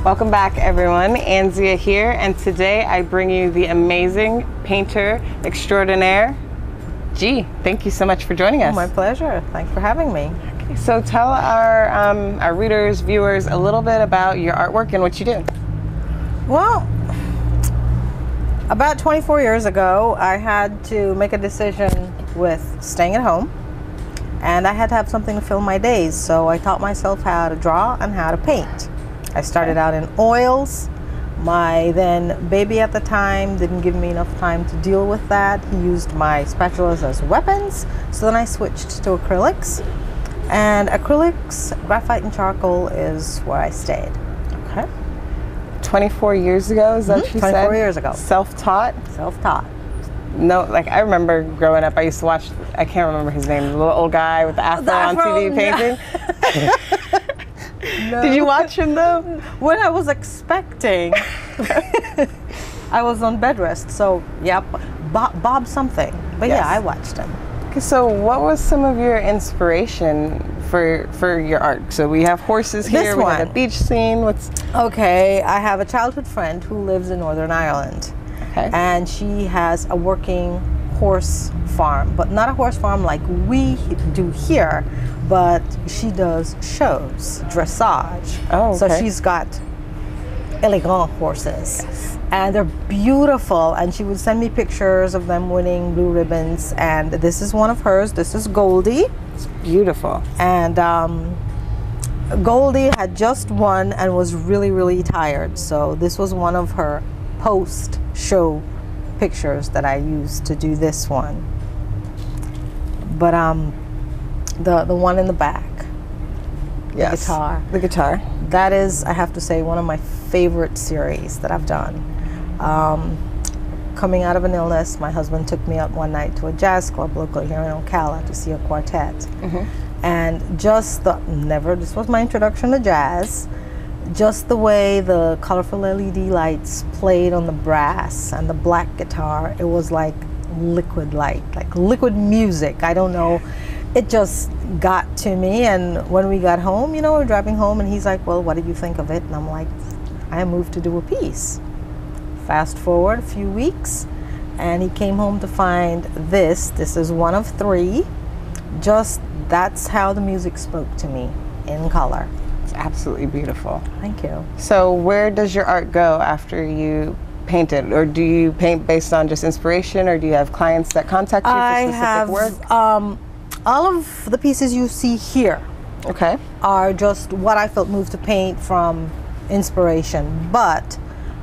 Welcome back, everyone. Anzzia here, and today I bring you the amazing painter extraordinaire, Gee. Thank you so much for joining us. My pleasure. Thanks for having me. Okay, so tell our readers, viewers, a little bit about your artwork and what you do. Well, about 24 years ago, I had to make a decision with staying at home, and I had to have something to fill my days, so I taught myself how to draw and how to paint. I started out in oils. My then baby at the time didn't give me enough time to deal with that. He used my spatulas as weapons, so then I switched to acrylics. And acrylics, graphite, and charcoal is where I stayed. Okay. 24 years ago, is that what you said? 24 years ago. Self-taught? Self-taught. No, like I remember growing up, I used to watch, I can't remember his name, the little old guy with the afro on TV painting. No. Did you watch him though? When I was expecting, I was on bed rest, so yep, Bob something. But yes. Yeah, I watched him. Okay, so what was some of your inspiration for your art? So we have horses here, we have a beach scene. Okay, I have a childhood friend who lives in Northern Ireland. Okay. And she has a working horse farm, but not a horse farm like we do here, but she does shows, dressage. Oh, okay. So she's got elegant horses. Yes. And they're beautiful, and she would send me pictures of them winning blue ribbons, and this is one of hers. This is Goldie. It's beautiful. And Goldie had just won and was really, really tired, so this was one of her post-show pictures that I used to do this one. But the one in the back, yes. The guitar. That is, I have to say, one of my favorite series that I've done. Coming out of an illness, my husband took me out one night to a jazz club locally here in Ocala to see a quartet. Mm-hmm. And just this was my introduction to jazz. Just the way the colorful LED lights played on the brass and the black guitar, it was like liquid light, like liquid music. I don't know. It just got to me, and when we got home, you know, we're driving home, and he's like, well, what did you think of it? And I'm like, I moved to do a piece. Fast forward a few weeks, and he came home to find this. This is one of 3. Just, that's how the music spoke to me in color. It's absolutely beautiful. Thank you. So where does your art go after you paint it? Or do you paint based on just inspiration, or do you have clients that contact you for specific work? All of the pieces you see here, okay, are just what I felt moved to paint from inspiration. But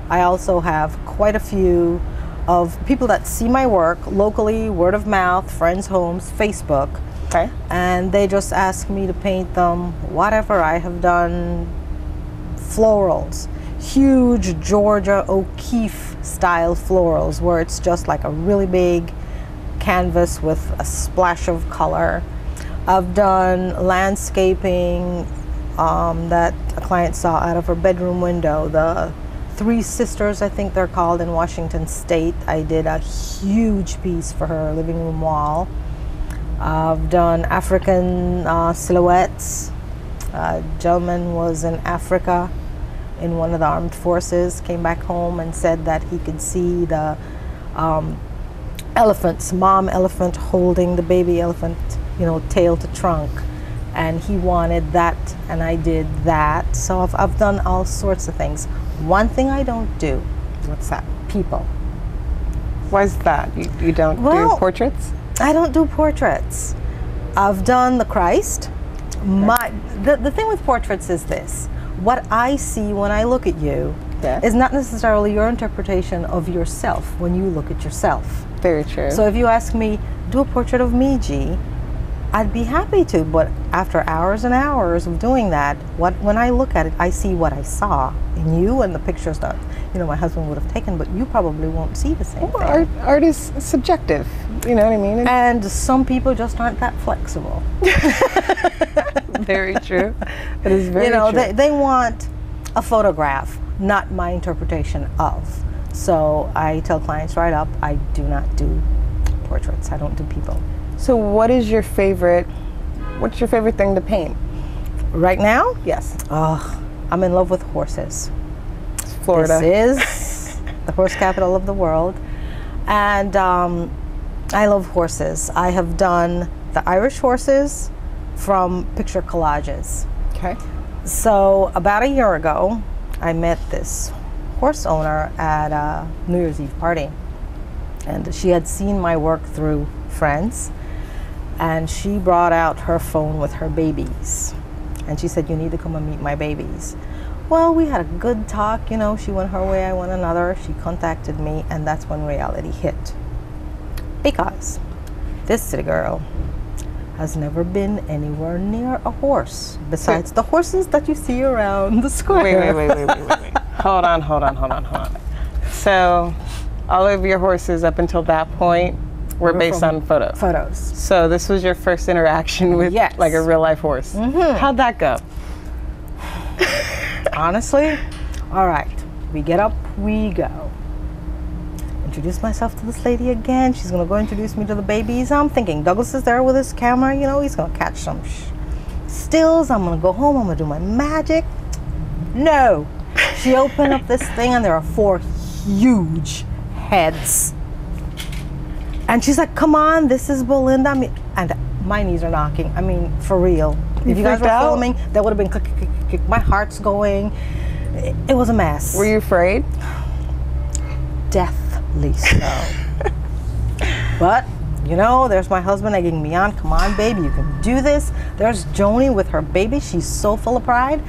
I also have quite a few of people that see my work locally, word of mouth, friends' homes, Facebook. Okay. And they just ask me to paint them, whatever. I have done florals, huge Georgia O'Keeffe style florals, where it's just like a really big canvas with a splash of color. I've done landscaping that a client saw out of her bedroom window. The 3 Sisters, I think they're called, in Washington State. I did a huge piece for her living room wall. I've done African silhouettes. A gentleman was in Africa in one of the armed forces, came back home and said that he could see the elephants, mom elephant holding the baby elephant, you know, tail to trunk. And he wanted that, and I did that. So I've done all sorts of things. One thing I don't do. What's that? People. Why is that? You don't do portraits? I don't do portraits. I've done the Christ. Okay. The thing with portraits is this. What I see when I look at you is not necessarily your interpretation of yourself when you look at yourself. Very true. So if you ask me, do a portrait of me, Gee, I'd be happy to, but after hours and hours of doing that, when I look at it, I see what I saw in you and the pictures that, you know, my husband would have taken, but you probably won't see the same thing. Art is subjective, you know what I mean? And some people just aren't that flexible. Very true. It is very true. They want a photograph, not my interpretation of. So I tell clients right up, I do not do portraits. I don't do people. So what's your favorite thing to paint? Right now? Yes. I'm in love with horses. Florida. This is the horse capital of the world. And I love horses. I have done the Irish horses from picture collages. Okay. So about a year ago, I met this horse owner at a New Year's Eve party. And she had seen my work through friends. And she brought out her phone with her babies. And she said, you need to come and meet my babies. Well, we had a good talk, you know, she went her way, I went another. She contacted me, and that's when reality hit. Because this city girl has never been anywhere near a horse besides the horses that you see around the square. Wait. Hold on. So all of your horses up until that point were based on photos. Photos. So this was your first interaction with like a real life horse. How'd that go? Honestly, all right, we get up, we go. Introduce myself to this lady again. She's gonna go introduce me to the babies. I'm thinking Douglas is there with his camera, you know, he's gonna catch some stills. I'm gonna go home, I'm gonna do my magic. No, she opened up this thing and there are 4 huge heads. And she's like, come on, this is Belinda. And my knees are knocking. I mean, for real. If you guys were filming, that would have been click, click, click, click. My heart's going. It was a mess. Were you afraid? Deathly so. But, you know, there's my husband egging me on. Come on, baby, you can do this. There's Joni with her baby. She's so full of pride.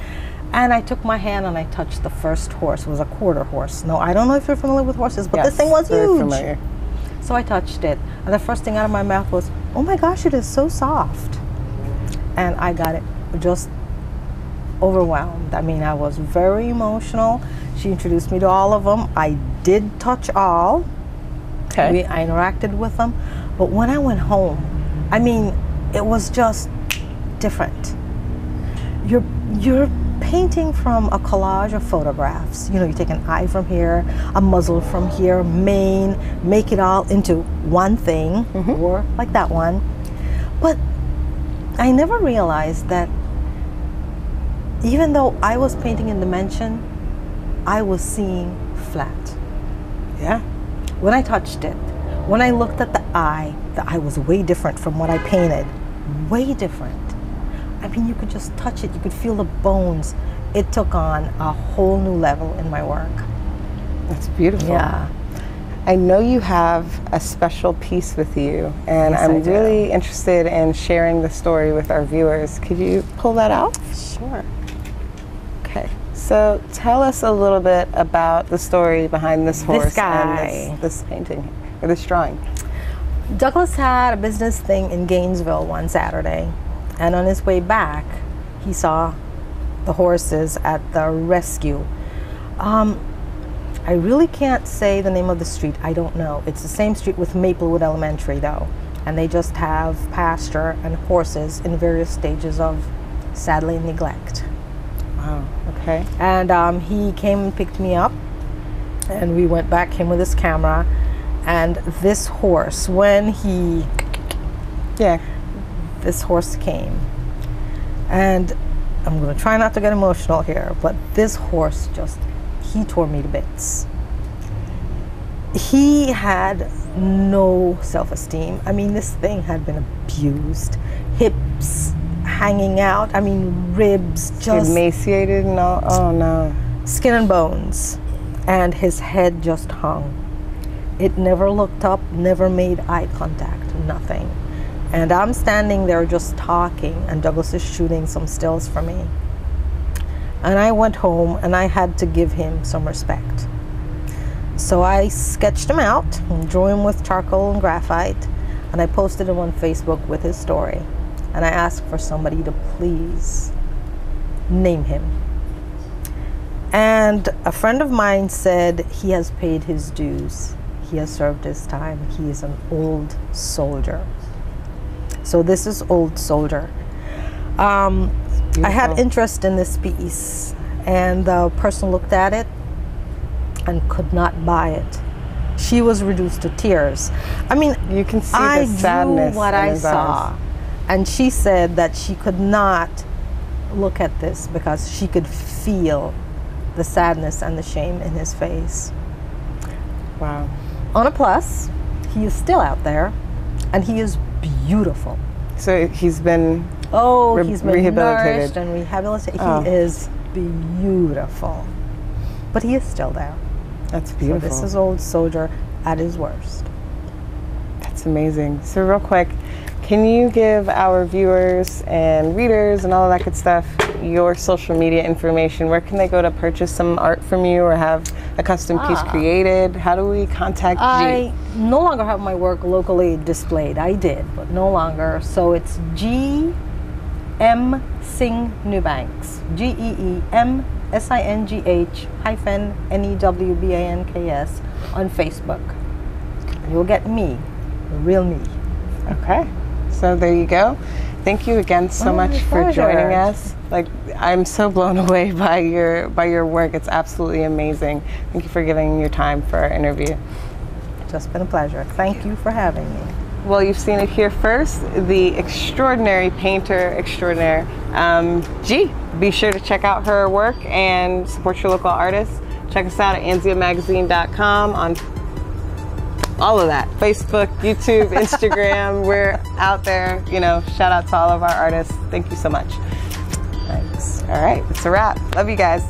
And I took my hand and I touched the first horse. It was a quarter horse. No, I don't know if you're familiar with horses, but this thing was huge. Familiar. So I touched it, and the first thing out of my mouth was, oh my gosh, it is so soft. And I got it just overwhelmed. I mean, I was very emotional. She introduced me to all of them. I did touch all. Okay. I interacted with them. But when I went home, I mean, it was just different. You're painting from a collage of photographs. You know, you take an eye from here, a muzzle from here, mane, make it all into one thing, or like that one. But I never realized that even though I was painting in dimension, I was seeing flat. Yeah. When I touched it, when I looked at the eye was way different from what I painted. Way different. I mean, you could just touch it, you could feel the bones. It took on a whole new level in my work. That's beautiful. Yeah. I know you have a special piece with you, and Yes, I'm really interested in sharing the story with our viewers. Could you pull that out? Sure. Okay. So tell us a little bit about the story behind this horse This guy. and this painting, or this drawing. Douglas had a business thing in Gainesville one Saturday, and on his way back, he saw the horses at the rescue. I really can't say the name of the street. I don't know. It's the same street with Maplewood Elementary, though, and they just have pasture and horses in various stages of, sadly, neglect. Wow. Okay. And he came and picked me up, and we went back, him with his camera, and this horse, when he... Yeah. This horse came, and I'm going to try not to get emotional here, but this horse just, he tore me to bits. He had no self-esteem. I mean, this thing had been abused. Hips hanging out, I mean, ribs just... Emaciated and all, oh no. Skin and bones, and his head just hung. It never looked up, never made eye contact, nothing. And I'm standing there just talking, and Douglas is shooting some stills for me. And I went home, and I had to give him some respect. So I sketched him out, and drew him with charcoal and graphite, and I posted him on Facebook with his story. And I asked for somebody to please name him. And a friend of mine said he has paid his dues. He has served his time. He is an old soldier. So this is Old Soldier. I had interest in this piece, and the person looked at it and could not buy it. She was reduced to tears. I mean, you can see the sadness I drew what I saw, and she said that she could not look at this because she could feel the sadness and the shame in his face. Wow. On a plus, he is still out there, and he is beautiful. So he's been he's been rehabilitated nourished and rehabilitated. Oh. He is beautiful, but he is still there. That's beautiful. So this is old soldier at his worst. That's amazing. So real quick, can you give our viewers and readers and all of that good stuff your social media information? Where can they go to purchase some art from you or have a custom piece created? How do we contact Gee? I no longer have my work locally displayed. I did, but no longer. So it's Gee Singh Newbanks. GEEMSINGH-NEWBANKS on Facebook. You'll get me, the real me. Okay. So there you go. Thank you again so much for joining us. Like, I'm so blown away by your work. It's absolutely amazing. Thank you for giving your time for our interview. Just been a pleasure. Thank you for having me. Well, you've seen it here first. The extraordinary painter extraordinaire, Gee. Be sure to check out her work and support your local artists. Check us out at AnzziaMagazine.com on all of that. Facebook, YouTube, Instagram, we're out there. You know, shout out to all of our artists. Thank you so much. Thanks. All right, it's a wrap. Love you guys.